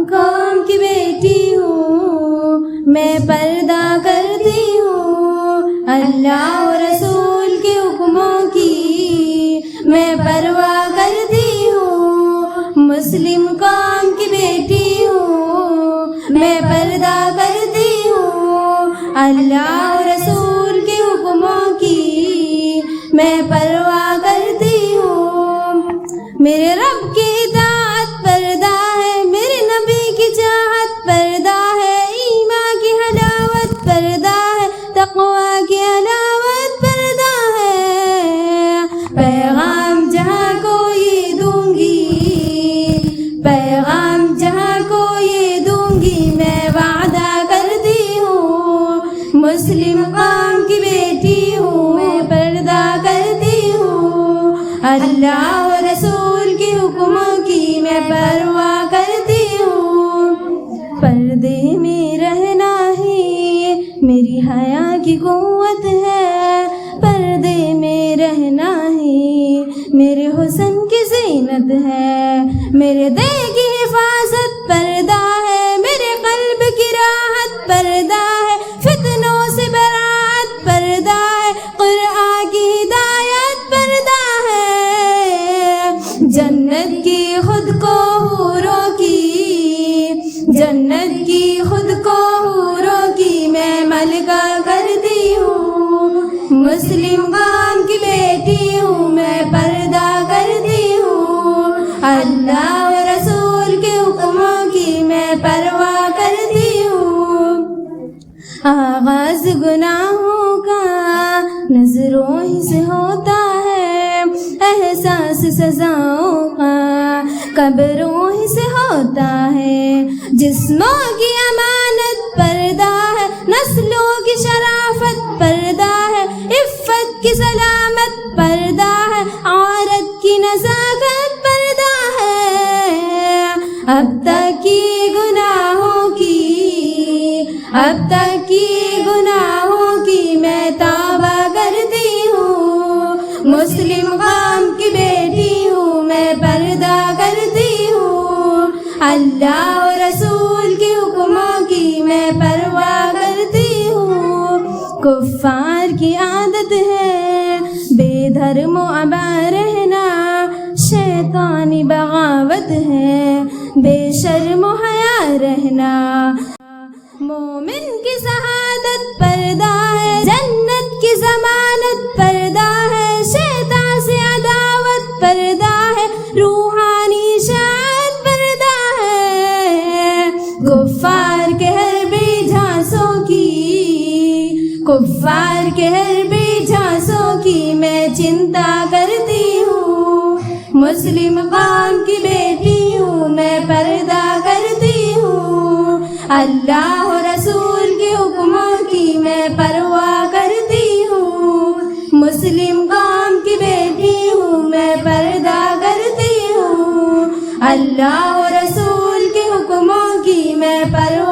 قوم کی بیٹی ہوں، میں پردہ کرتی ہوں، اللہ و رسول کے حکموں کی میں پرواہ کرتی ہوں، مسلم قوم کی بیٹی ہوں، میں پردہ کرتی ہوں، اللہ و رسول کے حکموں کی میں پرواہ کرتی ہوں، میرے رب کی اطاعت پردہ ہے، میرے نبی کی چاہت پردہ ہے، ایمان کی حلاوت پردہ ہے، تقوی کی علاوت پردہ ہے، پیغام جہاں کو یہ دوں گی، پیغام جہاں کو یہ دوں گی، میں وعدہ کرتی ہوں، مسلم قوم کی بیٹی ہوں، میں پردہ کرتی ہوں، اللہ و رسول کے حکموں کی میں پرواہ کرتی ہوں، پردے میں رہنا ہی میری حیا کی قوت ہے، پردے میں رہنا ہی میرے حسن کی زینت ہے، میرے دل کی حفاظت پردہ ہے، میرے قلب کی راحت پردہ ہے، فتنوں سے برات پردہ ہے، قرآن کی ہدایت پردہ ہے، جنت کی خود کو حوروں کی، جنت کی خود کو حوروں کی میں ملکہ کرتی ہوں، مسلم قوم کی بیٹی ہوں، میں پردہ کرتی ہوں، اللہ و رسول کے حکموں کی میں پرواہ کرتی ہوں، آغاز گناہوں کا نظروں ہی سے ہوتا ہے، احساس سزاؤں کا قبروں ہی سے ہوتا ہے، جسموں کی امانت پردہ ہے، نسلوں کی شرافت پردہ ہے، عفت کی سلامت پردہ ہے، عورت کی نزاکت پردہ ہے، اب تک کی گناہوں کی، اب تک کی گناہوں کی میں توبہ کرتی ہوں، مسلم قوم کی بیٹی ہوں، میں پردہ کرتی ہوں، اللہ و رسول کے حکموں کی میں پرواہ کرتی ہوں، کفار کی عادت ہے بے دھرم و ابا رہنا، شیطانی بغاوت ہے بے شرم و حیا رہنا، مومن کی شہادت پردہ ہے، جنت کی ضمانت پردہ ہے، شیطان سے عداوت پردہ ہے، روحانی شاعت پردہ ہے، کفار کے حربی جھانسوں کی، کفار کے حربی جھانسوں کی میں چنتا کرتی ہوں، مسلم قوم کی بیٹی ہوں، میں پردہ کرتی ہوں، اللہ و رسول کے حکموں کی میں پرواہ کرتی ہوں، مسلم قوم کی بیٹی ہوں، میں پردہ کرتی ہوں، اللہ و رسول کے حکموں کی میں پرواہ